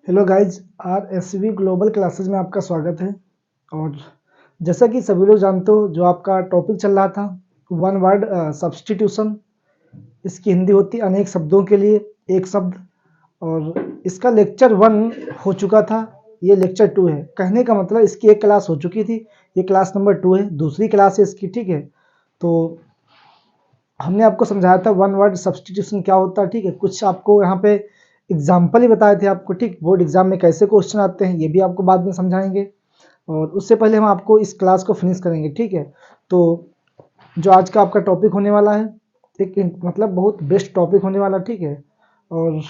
Hello guys, RSV global classes में आपका स्वागत है। और जैसा कि सभी लोग जानते हो, जो आपका टॉपिक चल रहा था वन वर्ड सब्स्टिट्यूशन, इसकी हिंदी होती अनेक शब्दों के लिए एक शब्द। और इसका लेक्चर 1 हो चुका था, ये लेक्चर 2 है। कहने का मतलब इसकी एक क्लास हो चुकी थी, ये क्लास नंबर 2 है, दूसरी क्लास है इसकी। ठीक है, तो हमने आपको समझाया था वन वर्ड सब्स्टिट्यूशन क्या होता है। ठीक है, कुछ आपको यहाँ पे एग्जाम्पल ही बताए थे आपको। ठीक, बोर्ड एग्जाम में कैसे क्वेश्चन आते हैं ये भी आपको बाद में समझाएंगे। और उससे पहले हम आपको इस क्लास को फिनिश करेंगे। ठीक है, तो जो आज का आपका टॉपिक होने वाला है, एक मतलब बहुत बेस्ट टॉपिक होने वाला। ठीक है, और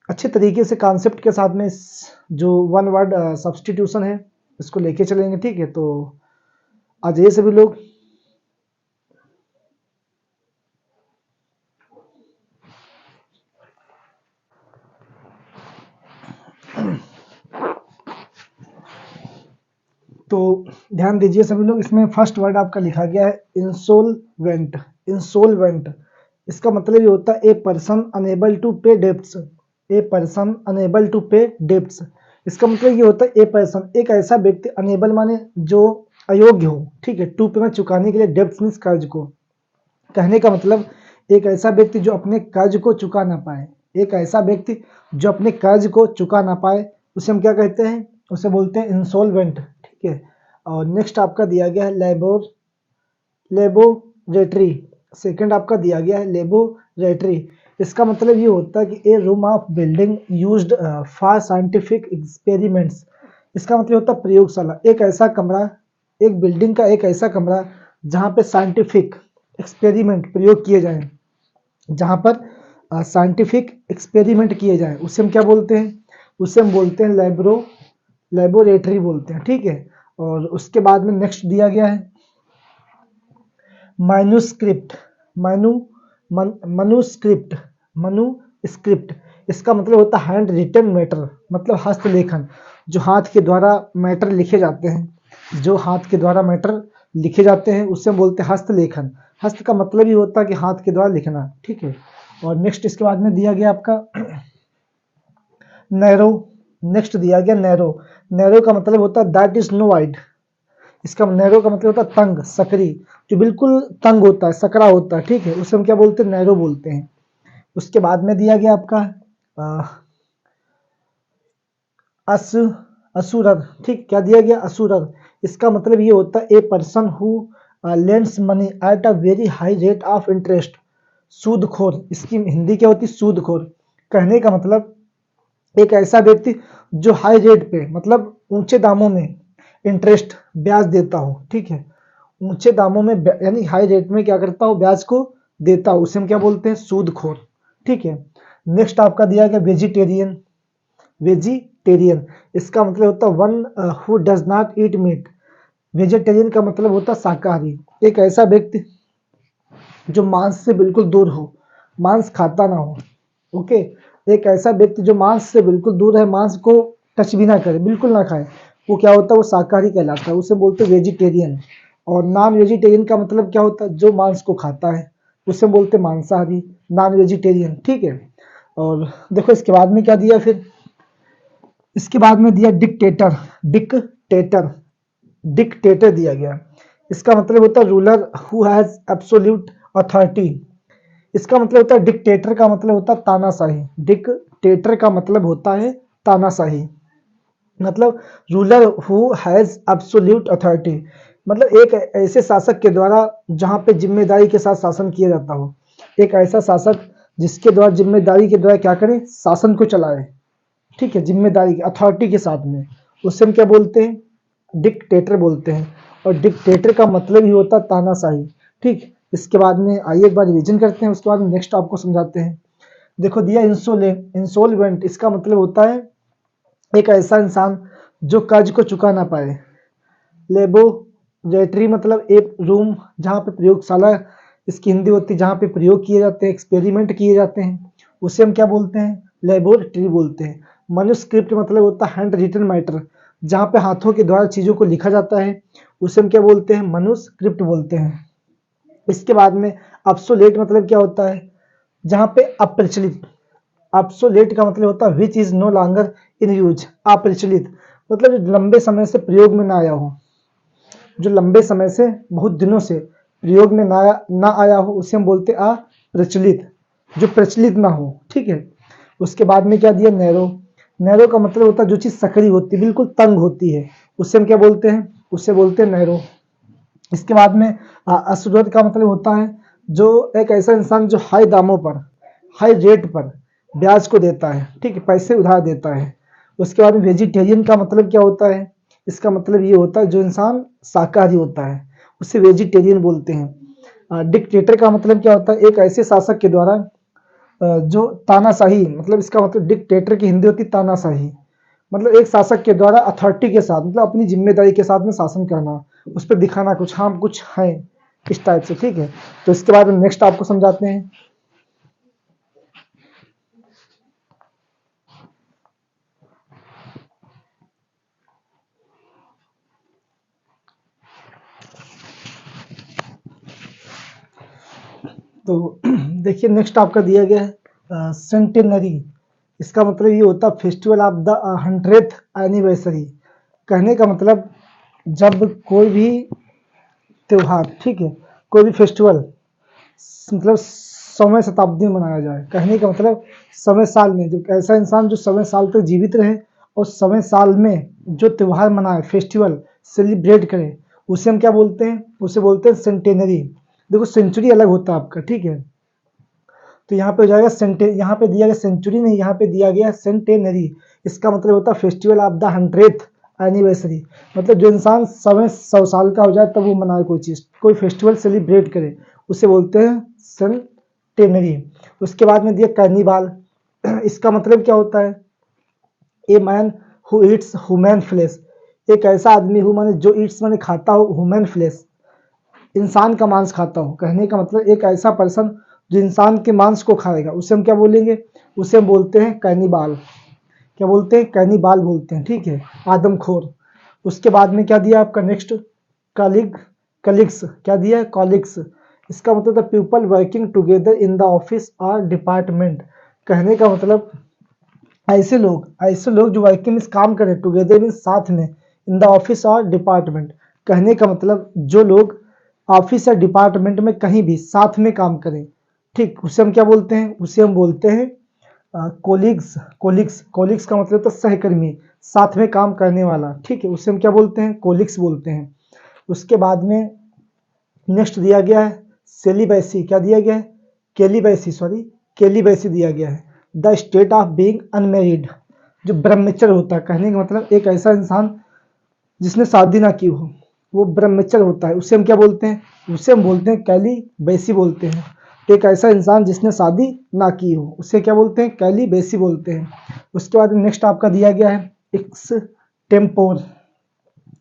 अच्छे तरीके से कॉन्सेप्ट के साथ में जो वन वर्ड सब्स्टिट्यूशन है इसको लेके चलेंगे। ठीक है, तो आज ये सभी लोग। तो ध्यान दीजिए सभी लोग, इसमें फर्स्ट वर्ड आपका लिखा गया है इंसोल्वेंट। इंसोल्वेंट इसका मतलब ये होता है a person unable to pay debts. A person unable to pay debts, इसका मतलब ये होता है ए पर्सन, एक ऐसा व्यक्ति, अनेबल माने जो अयोग्य हो। ठीक है, टू पेमेंट चुकाने के लिए, डेब्ट्स मीन्स कर्ज को। कहने का मतलब एक ऐसा व्यक्ति जो अपने कर्ज को चुका ना पाए, एक ऐसा व्यक्ति जो अपने कर्ज को चुका ना पाए, उसे हम क्या कहते हैं, उसे बोलते हैं इंसॉल्वेंट। ठीक है, और नेक्स्ट आपका दिया गया है लेबोरेटरी। सेकंड आपका दिया गया है लेबोरेटरी। इसका मतलब ये होता है कि a room of building used for scientific experiments. इसका मतलब होता है प्रयोगशाला, एक ऐसा कमरा, एक बिल्डिंग का एक ऐसा कमरा जहाँ पे साइंटिफिक एक्सपेरिमेंट, प्रयोग किए जाएं, जहाँ पर साइंटिफिक एक्सपेरिमेंट किए जाएं, उसे हम क्या बोलते हैं, उसे हम बोलते हैं लेबोरेटरी बोलते हैं। ठीक है, और उसके बाद में नेक्स्ट दिया गया है मैन्युस्क्रिप्ट। मनुस्क्रिप्ट, मनुस्क्रिप्ट इसका मतलब होता है हैंड रिटन मैटर, मतलब हस्तलेखन, जो हाथ के द्वारा मैटर लिखे जाते हैं, जो हाथ के द्वारा मैटर लिखे जाते हैं उसे हम बोलते हैं हस्तलेखन। हस्त का मतलब ही होता है कि हाथ के द्वारा लिखना। ठीक है, और नेक्स्ट इसके बाद में दिया गया आपका नैरो। नेक्स्ट दिया गया नैरो। नैरो का मतलब होता है दैट इज नो वाइड। इसका नैरो का मतलब होता है तंग, सकरी, जो बिल्कुल तंग होता है, सकरा होता है। ठीक है, उसे हम क्या बोलते हैं, नैरो बोलते हैं। उसके बाद में दिया गया आपका अस असुरर। ठीक, क्या दिया गया, असुरर। इसका मतलब ये होता है a person who lends money at a very high rate of interest. सूदखोर, इसकी हिंदी क्या होती है, सूदखोर। कहने का मतलब एक ऐसा व्यक्ति जो हाई रेट पे, मतलब ऊंचे दामों में इंटरेस्ट, ब्याज देता हो। ठीक है, ऊंचे दामों में यानी हाई रेट में क्या करता हो, ब्याज को देता हो, उसे हम क्या बोलते हैं, सूदखोर। ठीक है, नेक्स्ट आपका दिया गया वेजिटेरियन। वेजिटेरियन इसका मतलब होता है one who does not eat meat. Vegetarian का मतलब होता है शाकाहारी, एक ऐसा व्यक्ति जो मांस से बिल्कुल दूर हो, मांस खाता ना हो। ओके, एक ऐसा व्यक्ति जो मांस से बिल्कुल दूर है, मांस को टच भी ना करे, बिल्कुल ना खाए, वो क्या होता है, वो शाकाहारी कहलाता है, उसे बोलते हैं वेजिटेरियन। और नॉन वेजिटेरियन का मतलब क्या होता है, जो मांस को खाता है, उसे बोलते हैं मांसाहारी, नॉन वेजिटेरियन। ठीक है, और देखो इसके बाद में क्या दिया, फिर इसके बाद में दिया डिक्टेटर। डिक्टेटर, डिक्टेटर दिया गया। इसका मतलब होता है ruler who has absolute authority. इसका मतलब होता है डिक्टेटर का मतलब होता है तानाशाही। डिक्टेटर का मतलब होता है तानाशाही, मतलब ruler who has absolute authority, मतलब एक ऐसे शासक के द्वारा जहां पे जिम्मेदारी के साथ शासन किया जाता हो, एक ऐसा शासक जिसके द्वारा जिम्मेदारी के द्वारा क्या करे, शासन को चलाए। ठीक है, जिम्मेदारी की अथॉरिटी के साथ में, उसे हम क्या बोलते हैं, डिक्टेटर बोलते हैं। और डिक्टेटर का मतलब ही होता है तानाशाही। ठीक, इसके बाद में आइए एक बार रिवीजन करते हैं, उसके बाद नेक्स्ट आपको समझाते हैं। देखो दिया इंसोल्वेंट, इसका मतलब होता है एक ऐसा इंसान जो कर्ज को चुका ना पाए। लेबोरेटरी मतलब एक रूम जहाँ पे प्रयोगशाला, इसकी हिंदी होती है जहाँ पे प्रयोग किए जाते हैं, एक्सपेरिमेंट किए जाते हैं, उसे हम क्या बोलते हैं, लेबोरेटरी बोलते हैं। मनुस्क्रिप्ट मतलब होता है हैंड रिटन मैटर, जहाँ पे हाथों के द्वारा चीजों को लिखा जाता है, उसे हम क्या बोलते हैं, मनुस्क्रिप्ट बोलते हैं। इसके बाद में ऑब्सोलेट मतलब क्या होता है, जहाँ पे अप्रचलित, ऑब्सोलेट का मतलब होता है which is no longer in use, अप्रचलित, मतलब जो लंबे समय से प्रयोग में ना आया हो, जो लंबे समय से बहुत दिनों से प्रयोग में ना आया हो उसे हम बोलते हैं अप्रचलित, जो प्रचलित ना हो, ठीक है। उसके बाद में क्या दिया, नैरो। नैरो का मतलब होता है जो चीज सकरी होती है, बिल्कुल तंग होती है, उससे हम क्या बोलते हैं, उससे बोलते हैं नैरो। इसके बाद में असुरत का मतलब होता है जो एक ऐसा इंसान जो हाई दामों पर, हाई रेट पर ब्याज को देता है, ठीक है, पैसे उधार देता है। उसके बाद में वेजिटेरियन का मतलब क्या होता है, इसका मतलब ये होता है जो इंसान शाकाहारी होता है उसे वेजिटेरियन बोलते हैं। डिक्टेटर का मतलब क्या होता है, एक ऐसे शासक के द्वारा जो तानाशाही, मतलब इसका मतलब डिक्टेटर की हिंदी होती तानाशाही, मतलब एक शासक के द्वारा अथॉरिटी के साथ, मतलब अपनी जिम्मेदारी के साथ में शासन करना, उस पर दिखाना कुछ हाँ कुछ है, इस टाइप से, ठीक है। तो इसके बाद नेक्स्ट आपको समझाते हैं। तो देखिए नेक्स्ट आपका दिया गया है सेंटेनरी। इसका मतलब ये होता है festival of the 100th anniversary. कहने का मतलब जब कोई भी त्योहार, ठीक है, कोई भी फेस्टिवल मतलब 100वें शताब्दी में मनाया जाए। कहने का मतलब 100वें साल में जो ऐसा इंसान जो 100वें साल तक जीवित रहे और 100वें साल में जो त्योहार मनाए, फेस्टिवल सेलिब्रेट करे, उसे हम क्या बोलते हैं, उसे बोलते हैं सेंटेनरी। देखो सेंचुरी अलग होता है आपका, ठीक है, तो यहाँ पे हो जाएगा यहाँ पे दिया गया सेंचुरी नहीं, यहाँ पे दिया गया सेंटेनरी। इसका मतलब होता है festival of the 100th anniversary, मतलब जो इंसान 100 साल का हो जाए तब वो मनाए कोई चीज, कोई फेस्टिवल सेलिब्रेट करे, उसे बोलते हैं सेंटेनरी। उसके बाद में दिया कार्निवाल। इसका मतलब क्या होता है, a man who eats human flesh, एक ऐसा आदमी हूँ माने जो ईट्स माने खाता हो, ह्यूमन फ्लेश इंसान का मांस खाता हो। कहने का मतलब एक ऐसा पर्सन जो इंसान के मांस को खाएगा उसे हम क्या बोलेंगे, उसे हम बोलते हैं कैनिबाल। क्या बोलते हैं, कैनिबाल बोलते हैं, ठीक है, आदमखोर। उसके बाद में क्या दिया आपका नेक्स्ट, कलीग, कलीग्स, क्या दिया है, कॉलिग्स। इसका मतलब the people working together in the office और डिपार्टमेंट। कहने का मतलब ऐसे लोग जो वर्किंग में काम करें, टुगेदर मीन साथ में, इन द ऑफिस और डिपार्टमेंट। कहने का मतलब जो लोग ऑफिस या डिपार्टमेंट में कहीं भी साथ में काम करें, ठीक, उसे हम क्या बोलते हैं, उसे हम बोलते हैं कोलिग्स। कोलिग्स का मतलब तो सहकर्मी, साथ में काम करने वाला, ठीक है, उसे हम क्या बोलते हैं, कोलिग्स बोलते हैं। उसके बाद में नेक्स्ट दिया गया है सेलिबैसी। क्या दिया गया है, केलिबैसी, सॉरी, केलिबैसी दिया गया है, the state of being unmarried, जो ब्रह्मचर्य होता है। कहने का मतलब एक ऐसा इंसान जिसने शादी ना की हो, वो ब्रह्मचर्य होता है, उसे हम क्या बोलते हैं, उसे हम बोलते हैं कैलिबैसी बोलते हैं। एक ऐसा इंसान जिसने शादी ना की हो उसे क्या बोलते हैं, कैलिबैसी बोलते हैं। उसके बाद नेक्स्ट आपका दिया गया है एक्सटेम्पोर।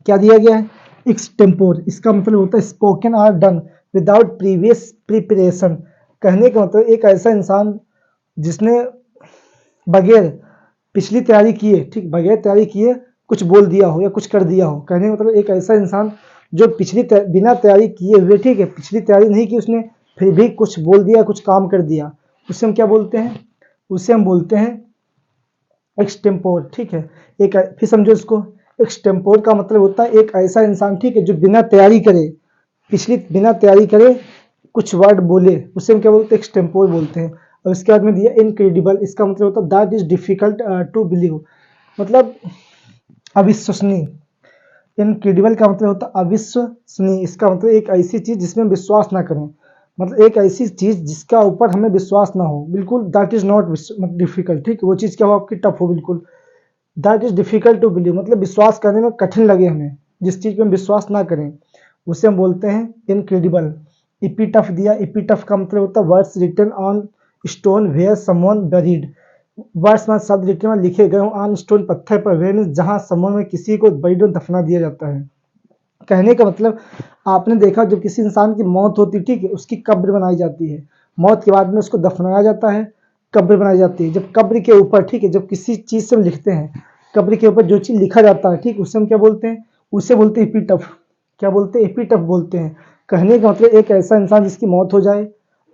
क्या दिया गया है, एक्सटेम्पोर। इसका मतलब होता है स्पोकन और डन विदाउट प्रीवियस प्रिपरेशन। कहने का मतलब एक ऐसा इंसान जिसने बगैर पिछली तैयारी किए, ठीक, बगैर तैयारी किए कुछ बोल दिया हो या कुछ कर दिया हो। कहने का मतलब एक ऐसा इंसान जो बिना तैयारी किए हुए, ठीक है, पिछली तैयारी नहीं की उसने, फिर भी कुछ बोल दिया, कुछ काम कर दिया, उसे हम क्या बोलते हैं, उसे हम बोलते हैं एक्सटेम्पोर, ठीक है। एक फिर समझो इसको, एक्सटेम्पोर का मतलब होता है एक ऐसा इंसान, ठीक है, जो बिना तैयारी करे, बिना तैयारी करे कुछ वर्ड बोले, उसे हम क्या बोलते हैं, एक्सटेम्पोर बोलते हैं। और इसके बाद में दिया इनक्रेडिबल। इसका मतलब होता है that is difficult to believe, मतलब अविश्वसनीय। इनक्रेडिबल का मतलब होता है अविश्वसनीय। इसका मतलब एक ऐसी चीज जिसमें विश्वास ना करें, मतलब एक ऐसी चीज जिसका ऊपर हमें विश्वास ना हो, बिल्कुल दैट इज नॉट डिफिकल्ट, ठीक, वो चीज क्या हो आपकी टफ हो, बिल्कुल that is difficult to believe, मतलब विश्वास करने में कठिन लगे हमें, जिस चीज पे हम विश्वास ना करें उसे हम बोलते हैं इनक्रेडिबल। इपीटफ दिया। इपीटफ का मतलब होता है words written on stone where someone buried. Words में शब्द रिटन में लिखे गए ऑन स्टोन, पत्थर पर, वेयर जहां समवन में किसी को बरीड दफना दिया जाता है। कहने का मतलब आपने देखा जब किसी इंसान की मौत होती, ठीक है, उसकी कब्र बनाई जाती है, मौत के बाद में उसको दफनाया जाता है, कब्र बनाई जाती है। जब कब्र के ऊपर, ठीक है, जब किसी चीज से हम लिखते हैं, कब्र के ऊपर जो चीज लिखा जाता है, ठीक, उसे हम क्या बोलते हैं, उसे बोलते हैं एपिटफ। क्या बोलते हैं, एपिटफ बोलते हैं। कहने का मतलब एक ऐसा इंसान जिसकी मौत हो जाए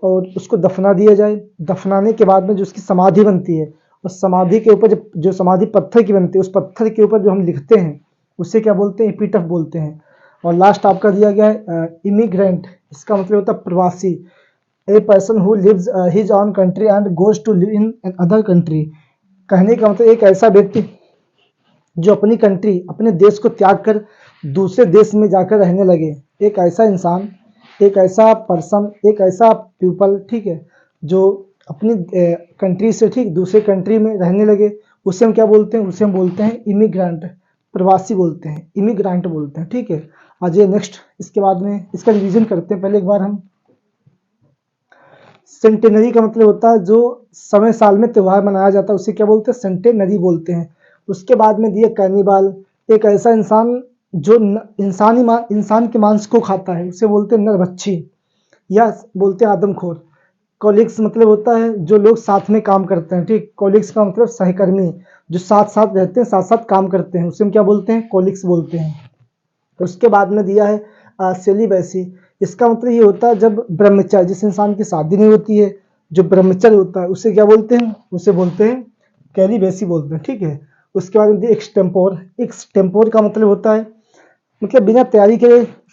और उसको दफना दिया जाए। दफनाने के बाद में जो उसकी समाधि बनती है, उस समाधि के ऊपर जो समाधि पत्थर की बनती है, उस पत्थर के ऊपर जो हम लिखते हैं उसे क्या बोलते हैं? एपिटफ बोलते हैं। और लास्ट आपका दिया गया है इमिग्रेंट, इसका मतलब होता है प्रवासी। A person who lives his own country and goes to live in other country. कहने का मतलब एक ऐसा व्यक्ति जो अपनी कंट्री, अपने देश को त्याग कर दूसरे देश में जाकर रहने लगे। एक ऐसा इंसान, एक ऐसा पर्सन, एक ऐसा पीपल, ठीक है, जो अपनी कंट्री से ठीक दूसरे कंट्री में रहने लगे, उसे हम क्या बोलते हैं? उसे हम बोलते हैं इमिग्रेंट, प्रवासी बोलते हैं, इमिग्रेंट बोलते हैं। ठीक है, आज ये नेक्स्ट, इसके बाद में इसका रिवीजन करते हैं पहले एक बार हम। सेंटेनरी का मतलब होता है जो समय साल में त्यौहार मनाया जाता है, उसे क्या बोलते हैं? सेंटेनरी बोलते हैं। उसके बाद में दिया कैनिबाल, एक ऐसा इंसान जो इंसान के मांस को खाता है, उसे बोलते हैं नरभक्षी या बोलते हैं आदमखोर। कॉलिग्स मतलब होता है जो लोग साथ में काम करते हैं। ठीक, कॉलिग्स का मतलब सहकर्मी, जो साथ साथ रहते हैं, साथ साथ काम करते हैं, उसे हम क्या बोलते हैं? कॉलिग्स बोलते हैं। उसके बाद में दिया है सेलिबेसी, इसका मतलब ये होता है जब ब्रह्मचर्य, जिस इंसान की शादी नहीं होती है, जो ब्रह्मचर्य होता है, उसे क्या बोलते हैं? उसे बोलते हैं कैलिबेसी बोलते हैं। ठीक है, उसके बाद में एक्सटेम्पोर, एक्सटेम्पोर का मतलब होता है मतलब बिना तैयारी के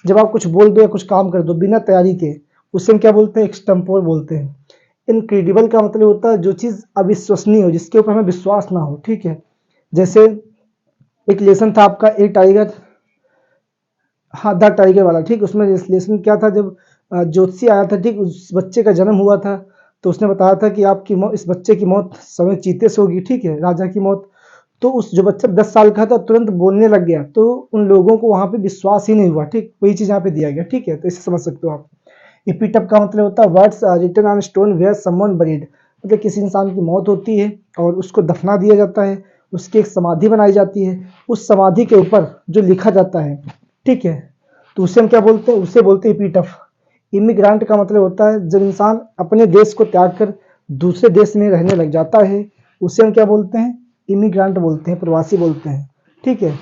जब आप कुछ बोल दो या कुछ काम कर दो बिना तैयारी के, उसे हम क्या बोलते हैं? एक्सटेम्पोर बोलते हैं। इनक्रेडिबल का मतलब होता है जो चीज़ अविश्वसनीय हो, जिसके ऊपर हमें विश्वास ना हो। ठीक है, जैसे एक लेसन था आपका ए टाइगर, हाँ द टाइगर वाला। ठीक, उसमें लेसन क्या था, जब ज्योतिषी आया था, ठीक, उस बच्चे का जन्म हुआ था, तो उसने बताया था कि आपकी मौत, इस बच्चे की मौत समय चीते से होगी। ठीक है, राजा की मौत। तो उस जो बच्चा 10 साल का था तुरंत बोलने लग गया, तो उन लोगों को वहां पे विश्वास ही नहीं हुआ। ठीक, वही चीज यहाँ पे दिया गया। ठीक है, तो इसे समझ सकते हो आप। एपिटफ का मतलब होता है words written on stone where someone buried, मतलब किसी इंसान की मौत होती है और उसको दफना दिया जाता है, उसकी एक समाधि बनाई जाती है, उस समाधि के ऊपर जो लिखा जाता है, ठीक है, तो उसे हम क्या बोलते हैं? उसे बोलते हैं एपिटफ। इमिग्रांट का मतलब होता है जब इंसान अपने देश को त्याग कर दूसरे देश में रहने लग जाता है, उसे हम क्या बोलते हैं? इमिग्रांट बोलते हैं, प्रवासी बोलते हैं। ठीक है,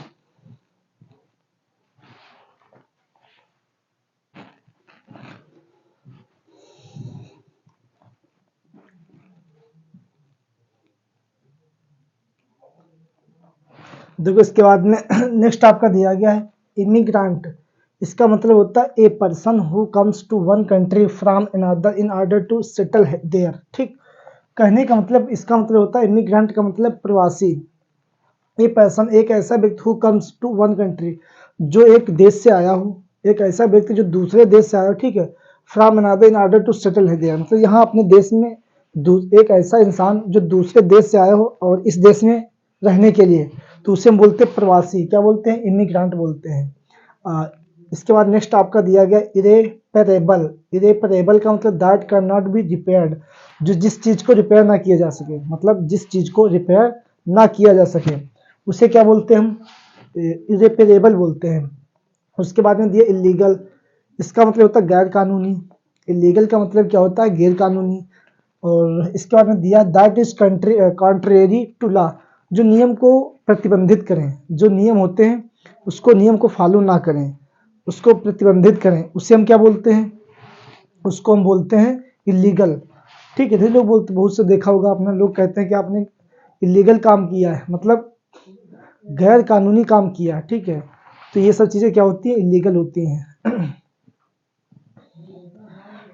देखो इसके बाद में नेक्स्ट आपका दिया गया है इमिग्रांट, इसका मतलब होता है a person who comes to one country from another in order to settle there. ठीक, कहने का मतलब, इसका मतलब होता है इमिग्रेंट का मतलब प्रवासी। ए पर्सन एक ऐसा व्यक्ति who comes to one country, जो एक देश से आया हो, एक ऐसा व्यक्ति जो दूसरे देश से आया हो। ठीक है, from another in order to settle है देयर, मतलब यहाँ अपने देश में एक ऐसा इंसान जो दूसरे देश से आया हो और इस देश में रहने के लिए, तो उसे हम बोलते हैं प्रवासी। क्या बोलते हैं? इमिग्रांट बोलते हैं। इसके बाद नेक्स्ट आपका दिया गया इरेपरेबल। इरेपरेबल का मतलब that can not be repaired, जो जिस चीज को रिपेयर ना किया जा सके, मतलब जिस चीज को रिपेयर ना किया जा सके, उसे क्या बोलते हैं? हम इरेपरेबल बोलते हैं। उसके बाद में दिया इलीगल, इसका मतलब होता है गैर कानूनी। इलीगल का मतलब क्या होता है? गैर कानूनी। और इसके बाद में दिया that is country contrary to law, जो नियम को प्रतिबंधित करें, जो नियम होते हैं उसको नियम को फॉलो ना करें, उसको प्रतिबंधित करें, उसे हम क्या बोलते हैं? उसको हम बोलते हैं इलीगल। ठीक है, ढेर लोग बोलते, बहुत से देखा होगा आपने, लोग कहते हैं कि आपने इलीगल काम किया है, मतलब गैर कानूनी काम किया है। ठीक है, तो ये सब चीजें क्या होती है? इलीगल होती हैं।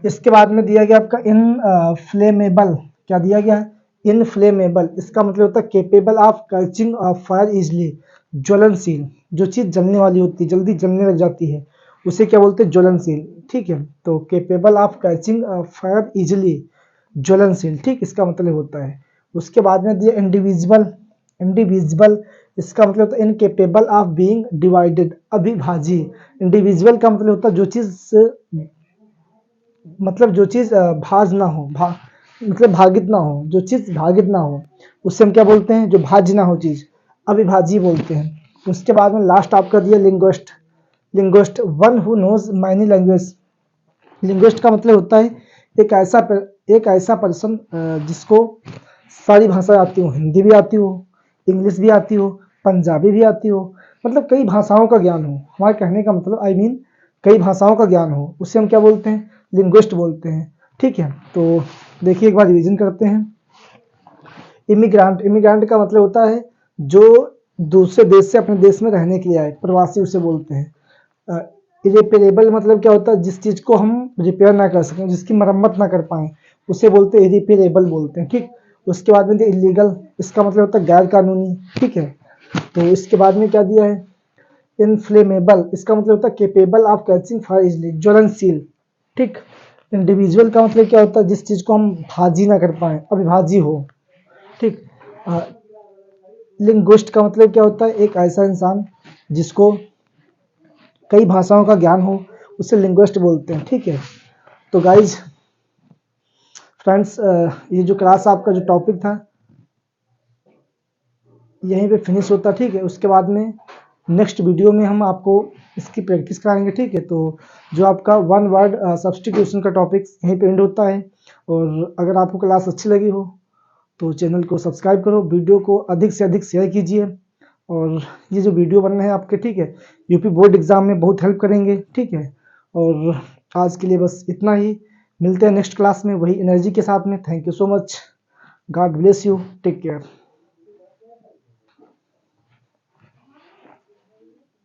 इसके बाद में दिया गया आपका इनफ्लेमेबल, क्या दिया गया है? इनफ्लेमेबल, इसका मतलब होता है capable of catching fire easily, ज्वलनशील, जो चीज जलने वाली होती है, जल्दी जलने लग जाती है, उसे क्या बोलते हैं? ज्वलनशील। ठीक है, तो capable of catching fire easily, ज्वलनशील। ठीक, इसका मतलब होता है। उसके बाद में दिया इंडिविजुअल। इंडिविजुअल, इसका मतलब होता है इनकेपेबल ऑफ बीइंग डिवाइडेड, अभिभाजी। इंडिविजुअल का मतलब होता है जो चीज, मतलब जो चीज भाज ना हो, मतलब भागित ना हो, जो चीज भागित ना हो, उससे हम क्या बोलते हैं? जो भाज्य ना हो चीज, अविभाज्य बोलते हैं। उसके बाद में लास्ट आपका दिया linguist. Linguist one who knows many language. Linguist का मतलब होता है एक ऐसा पर्सन जिसको सारी भाषाएं आती हो, हिंदी भी आती हो, इंग्लिश भी आती हो, पंजाबी भी आती हो, मतलब कई भाषाओं का ज्ञान हो। हमारे कहने का मतलब कई भाषाओं का ज्ञान हो, उसे हम क्या बोलते हैं? लिंग्विस्ट बोलते हैं। ठीक है, तो देखिए एक बार रिवीजन करते हैं। इमिग्रांट, इमिग्रांट का मतलब होता है जो दूसरे देश से अपने देश में रहने के लिए आए, प्रवासी उसे बोलते हैं। इरिपेरेबल मतलब क्या होता है, जिस चीज को हम रिपेयर ना कर सकें, जिसकी मरम्मत ना कर पाए, उसे बोलते हैं इरिपेरेबल बोलते हैं। ठीक, उसके बाद में इलीगल, इसका मतलब होता है गैर कानूनी। ठीक है, तो इसके बाद में क्या दिया है, इनफ्लेमेबल, इसका मतलब होता है capable of catching fire easily, ज्वलनशील। ठीक, इंडिविजुअल का मतलब क्या होता है, जिस चीज को हम भाजी ना कर पाए, अविभाज्य हो। ठीक, लिंग्विस्ट का मतलब क्या होता है, एक ऐसा इंसान जिसको कई भाषाओं का ज्ञान हो, उसे लिंग्विस्ट बोलते हैं। ठीक है, तो गाइज फ्रेंड्स, ये जो क्लास आपका जो टॉपिक था यहीं पे फिनिश होता। ठीक है, उसके बाद में नेक्स्ट वीडियो में हम आपको इसकी प्रैक्टिस कराएंगे। ठीक है, तो जो आपका वन वर्ड सब्स्टिट्यूशन का टॉपिक यहीं पे एंड होता है। और अगर आपको क्लास अच्छी लगी हो तो चैनल को सब्सक्राइब करो, वीडियो को अधिक से अधिक शेयर कीजिए। और ये जो वीडियो बन रहे हैं आपके, ठीक है, यूपी बोर्ड एग्जाम में बहुत हेल्प करेंगे। ठीक है, और आज के लिए बस इतना ही, मिलते हैं नेक्स्ट क्लास में वही एनर्जी के साथ में। Thank you so much, god bless you, take care.